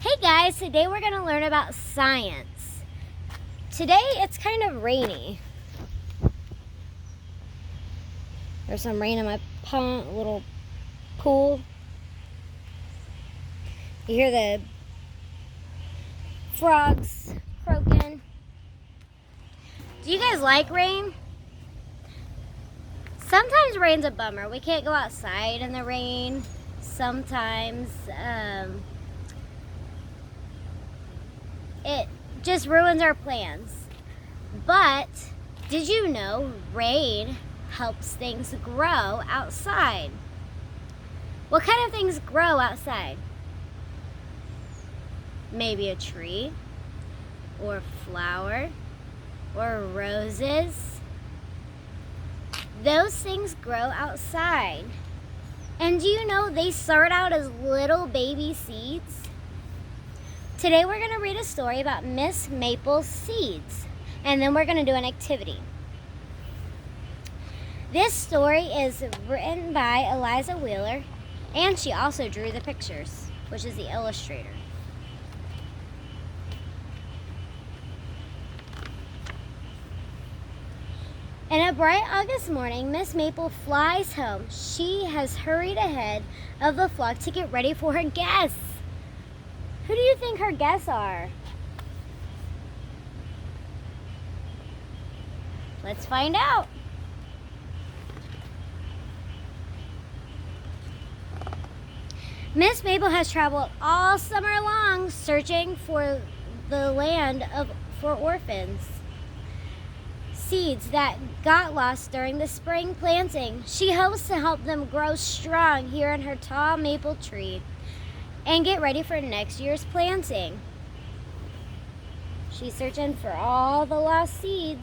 Hey guys, today we're going to learn about science. Today it's kind of rainy. There's some rain in my pond, little pool. You hear the frogs croaking. Do you guys like rain? Sometimes rain's a bummer. We can't go outside in the rain. Sometimes it just ruins our plans. But did you know rain helps things grow outside? What kind of things grow outside? Maybe a tree, or a flower, or roses. Those things grow outside. And do you know they start out as little baby seeds? Today we're going to read a story about Miss Maple's seeds, and then we're going to do an activity. This story is written by Elza Wheeler, and she also drew the pictures, which is the illustrator. In a bright August morning, Miss Maple flies home. She has hurried ahead of the flock to get ready for her guests. Who do you think her guests are? Let's find out. Miss Maple has traveled all summer long searching for the land for orphans. Seeds that got lost during the spring planting. She hopes to help them grow strong here in her tall maple tree and get ready for next year's planting. She's searching for all the lost seeds.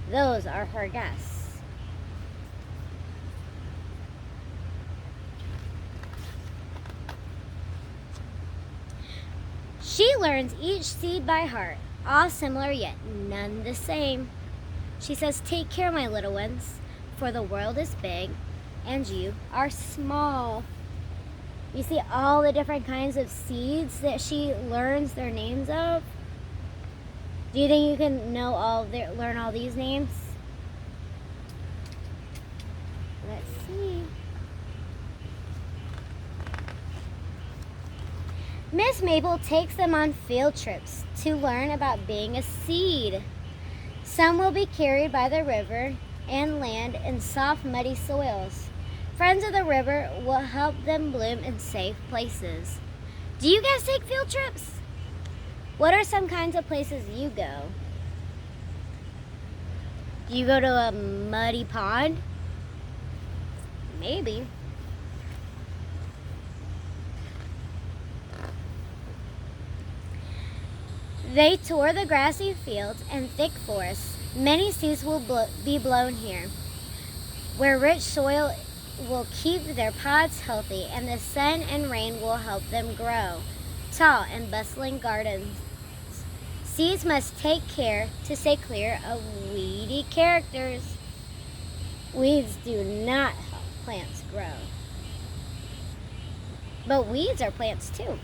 Those are her guests. She learns each seed by heart, all similar yet none the same. She says, "Take care, my little ones, for the world is big and you are small." You see all the different kinds of seeds that she learns their names of? Do you think you can learn all these names? Let's see. Miss Maple takes them on field trips to learn about being a seed. Some will be carried by the river and land in soft, muddy soils. Friends of the river will help them bloom in safe places. Do you guys take field trips? What are some kinds of places you go? Do you go to a muddy pond? Maybe. They tour the grassy fields and thick forests. Many seeds will be blown here, where rich soil will keep their pods healthy, and the sun and rain will help them grow tall and bustling gardens. Seeds must take care to stay clear of weedy characters. Weeds do not help plants grow. But weeds are plants too.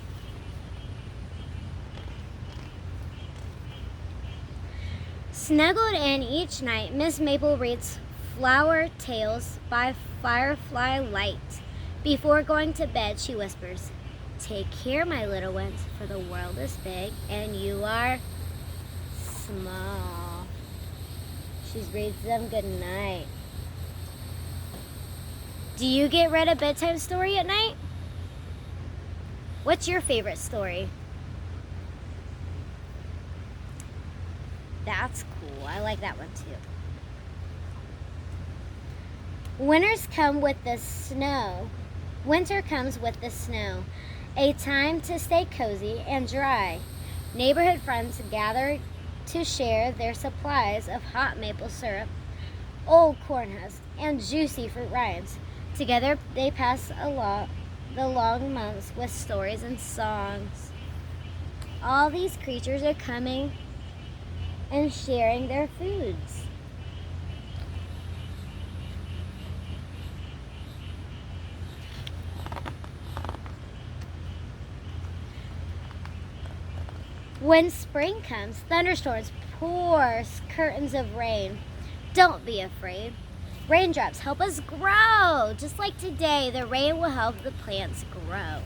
Snuggled in each night, Miss Maple reads Flower Tales by Firefly Light. Before going to bed, she whispers, "Take care, my little ones, for the world is big and you are small." She reads them good night. Do you get read a bedtime story at night? What's your favorite story? That's cool. I like that one too. Winter comes with the snow, a time to stay cozy and dry. Neighborhood friends gather to share their supplies of hot maple syrup, old corn husks, and juicy fruit rinds. Together they pass the long months with stories and songs. All these creatures are coming and sharing their foods. When spring comes, thunderstorms pour curtains of rain. Don't be afraid. Raindrops help us grow. Just like today, the rain will help the plants grow.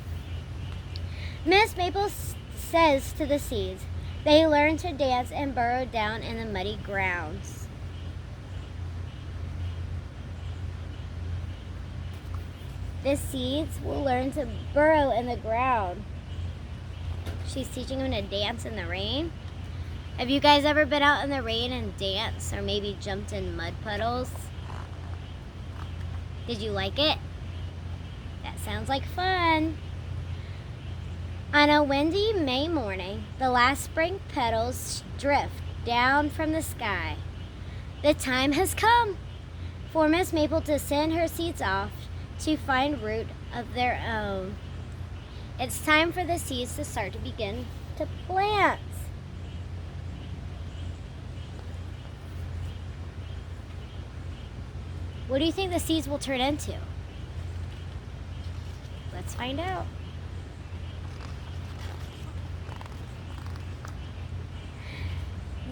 Miss Maple says to the seeds, they learn to dance and burrow down in the muddy grounds. The seeds will learn to burrow in the ground. She's teaching them to dance in the rain. Have you guys ever been out in the rain and danced or maybe jumped in mud puddles? Did you like it? That sounds like fun. On a windy May morning, the last spring petals drift down from the sky. The time has come for Miss Maple to send her seeds off to find root of their own. It's time for the seeds to start to begin to plant. What do you think the seeds will turn into? Let's find out.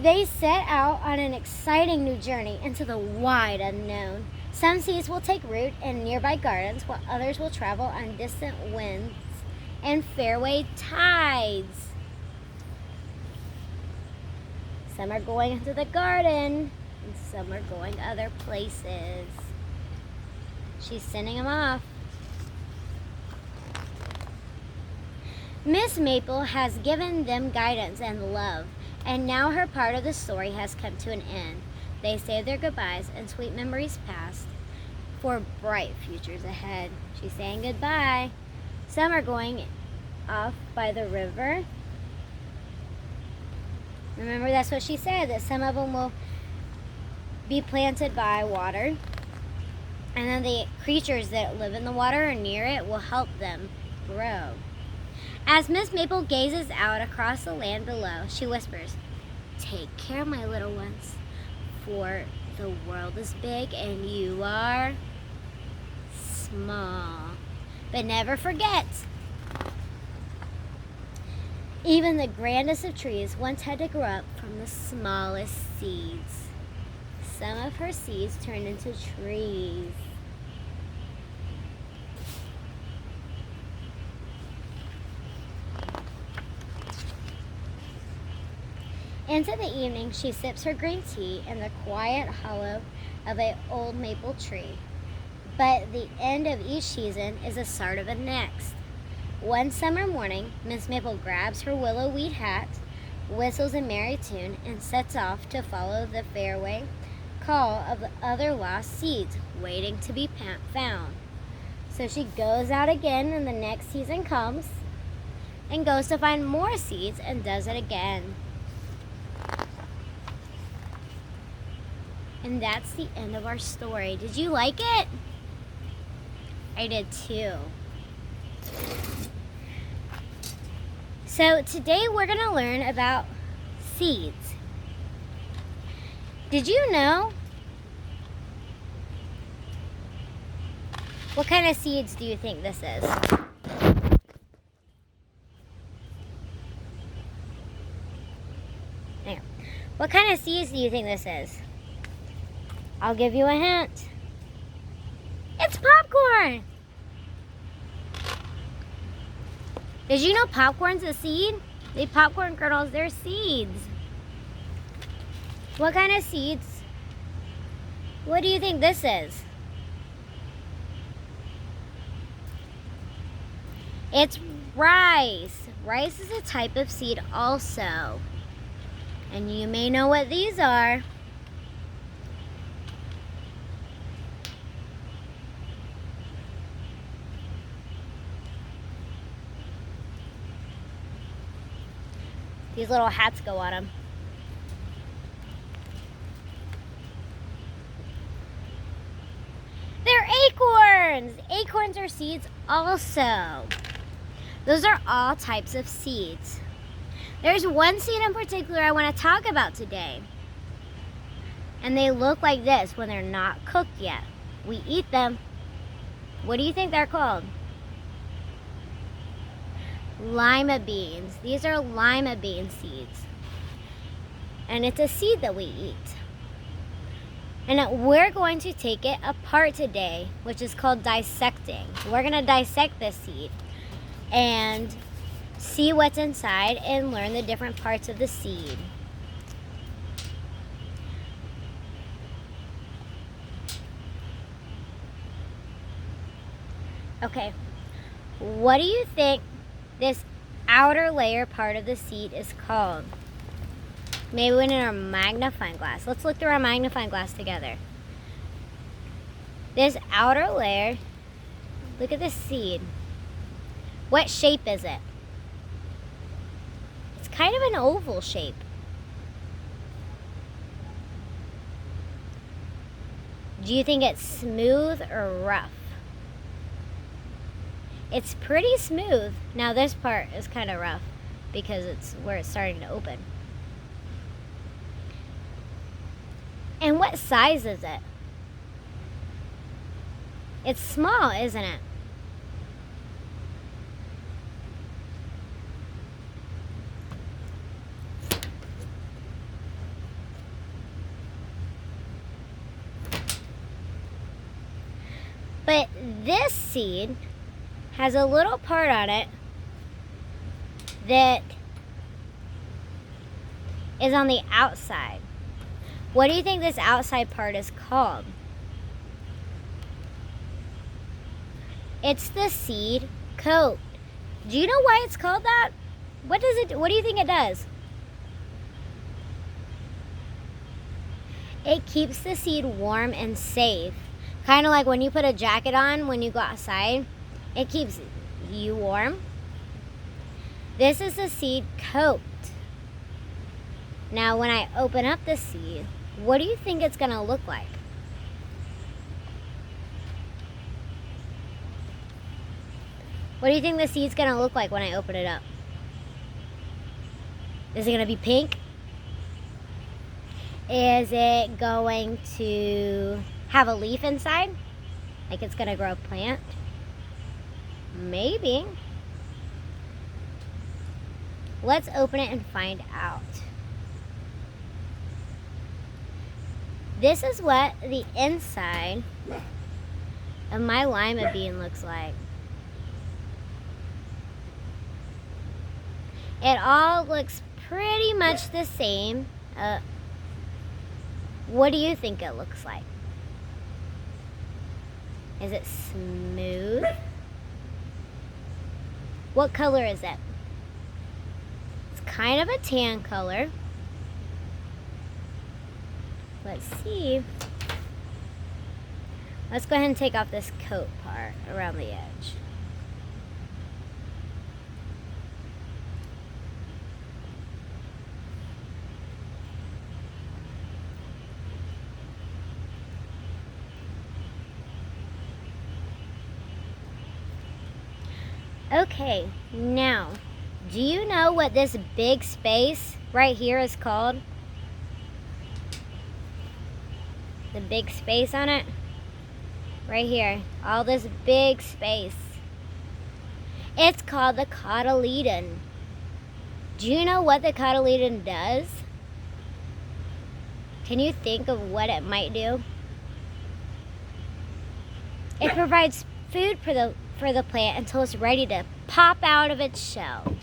They set out on an exciting new journey into the wide unknown. Some seeds will take root in nearby gardens, while others will travel on distant winds and fairway tides. Some are going into the garden, and some are going other places. She's sending them off. Miss Maple has given them guidance and love, and now her part of the story has come to an end. They say their goodbyes and sweet memories past for bright futures ahead. She's saying goodbye. Some are going off by the river. Remember, that's what she said, that some of them will be planted by water, and then the creatures that live in the water or near it will help them grow. As Miss Maple gazes out across the land below, she whispers, "Take care, my little ones, for the world is big and you are small. But never forget, even the grandest of trees once had to grow up from the smallest seeds." Some of her seeds turned into trees. Into the evening, she sips her green tea in the quiet hollow of an old maple tree. But the end of each season is the start of the next. One summer morning, Miss Maple grabs her willow weed hat, whistles a merry tune, and sets off to follow the fairway call of the other lost seeds waiting to be found. So she goes out again, and the next season comes and goes to find more seeds and does it again. And that's the end of our story. Did you like it? I did too. So today we're going to learn about seeds. Did you know? What kind of seeds do you think this is? There. What kind of seeds do you think this is? I'll give you a hint. It's popcorn! Did you know popcorn's a seed? The popcorn kernels, they're seeds. What kind of seeds? What do you think this is? It's rice. Rice is a type of seed also. And you may know what these are. These little hats go on them. They're acorns! Acorns are seeds also. Those are all types of seeds. There's one seed in particular I want to talk about today. And they look like this when they're not cooked yet. We eat them. What do you think they're called? Lima beans. These are lima bean seeds. And it's a seed that we eat. And we're going to take it apart today, which is called dissecting. We're going to dissect this seed and see what's inside and learn the different parts of the seed. Okay, what do you think this outer layer part of the seed is called? Maybe in our magnifying glass. Let's look through our magnifying glass together. This outer layer, look at this seed. What shape is it? It's kind of an oval shape. Do you think it's smooth or rough? It's pretty smooth. Now this part is kind of rough because it's where it's starting to open. And what size is it? It's small, isn't it? But this seed has a little part on it that is on the outside. What do you think this outside part is called? It's the seed coat. Do you know why it's called that? What does it? What do you think it does? It keeps the seed warm and safe. Kind of like when you put a jacket on when you go outside. It keeps you warm. This is the seed coat. Now when I open up the seed, what do you think it's gonna look like? What do you think the seed's gonna look like when I open it up? Is it gonna be pink? Is it going to have a leaf inside? Like it's gonna grow a plant? Maybe. Let's open it and find out. This is what the inside of my lima bean looks like. It all looks pretty much the same. What do you think it looks like? Is it smooth? What color is it? It's kind of a tan color. Let's see. Let's go ahead and take off this coat part around the edge. Okay, now, do you know what this big space right here is called? The big space on it? Right here, all this big space. It's called the cotyledon. Do you know what the cotyledon does? Can you think of what it might do? It provides food for the plant until it's ready to pop out of its shell.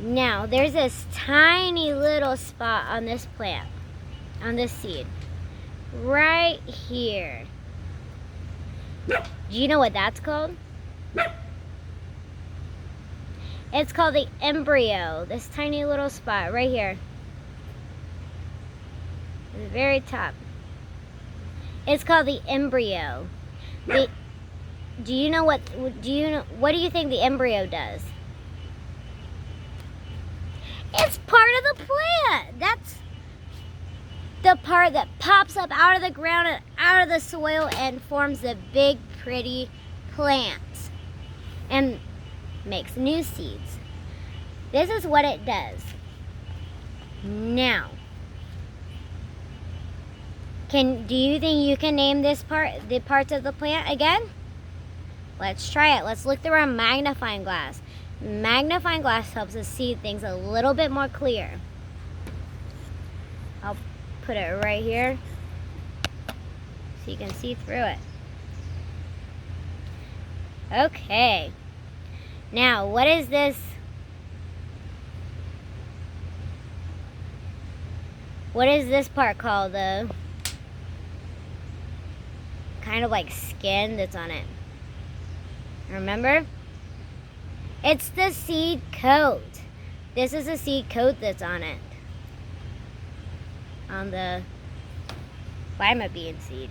Now, there's this tiny little spot on this plant, on this seed, right here. Do you know what that's called? It's called the embryo, this tiny little spot right here. At the very top. It's called the embryo. What do you think the embryo does? It's part of the plant. That's the part that pops up out of the ground and out of the soil and forms the big, pretty plant and makes new seeds. This is what it does. Now, do you think you can name this part, the parts of the plant again? Let's try it. Let's look through our magnifying glass. Magnifying glass helps us see things a little bit more clear. I'll put it right here so you can see through it. Okay. Now, what is this? What is this part called? The kind of like skin that's on it. Remember? It's the seed coat. This is the seed coat that's on it. On the Lima Bean seed.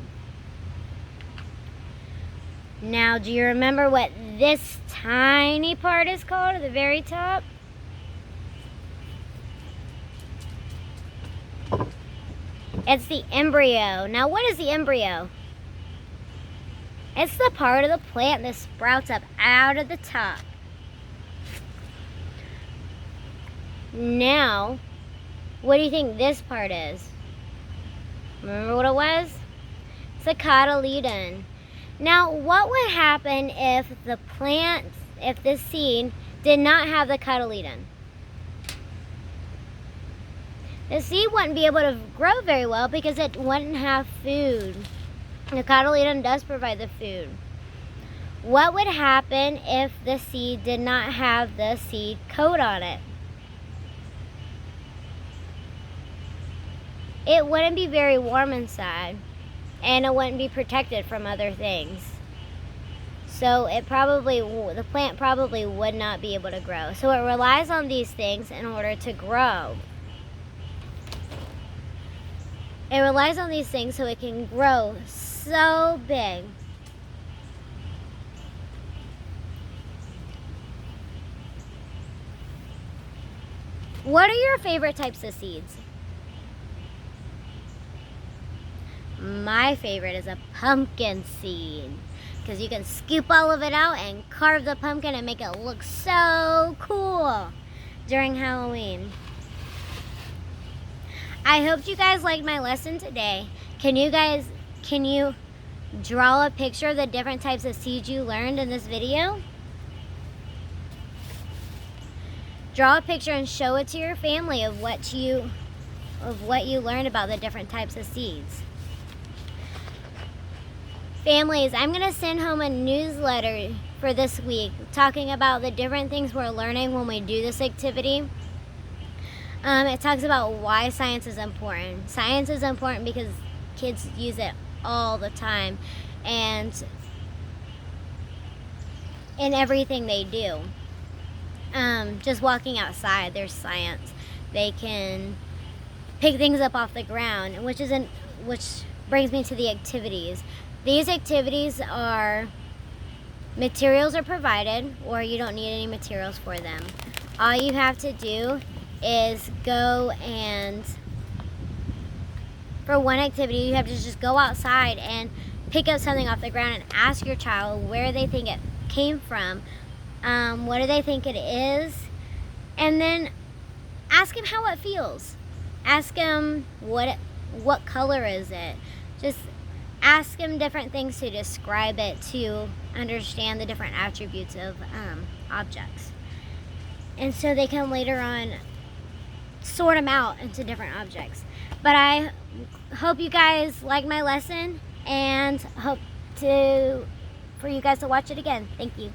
Now, do you remember what this tiny part is called at the very top? It's the embryo. Now, what is the embryo? It's the part of the plant that sprouts up out of the top. Now, what do you think this part is? Remember what it was? It's a cotyledon. Now, what would happen if the plant, if this seed did not have the cotyledon? The seed wouldn't be able to grow very well because it wouldn't have food. The cotyledon does provide the food. What would happen if the seed did not have the seed coat on it? It wouldn't be very warm inside, and it wouldn't be protected from other things. So the plant probably would not be able to grow. So it relies on these things in order to grow. It relies on these things so it can grow so big. What are your favorite types of seeds? My favorite is a pumpkin seed because you can scoop all of it out and carve the pumpkin and make it look so cool during Halloween. I hope you guys liked my lesson today. Can you draw a picture of the different types of seeds you learned in this video? Draw a picture and show it to your family of what you learned about the different types of seeds. Families, I'm going to send home a newsletter for this week talking about the different things we're learning when we do this activity. It talks about why science is important. Science is important because kids use it all the time and in everything they do. Just walking outside, there's science. They can pick things up off the ground, which brings me to the activities. These activities materials are provided, or you don't need any materials for them. All you have to do is go and, for one activity, you have to just go outside and pick up something off the ground and ask your child where they think it came from, what do they think it is, and then ask them how it feels. Ask them what color is it. Just ask them different things to describe it, to understand the different attributes of objects. And so they can later on sort them out into different objects. But I hope you guys like my lesson and hope for you guys to watch it again. Thank you.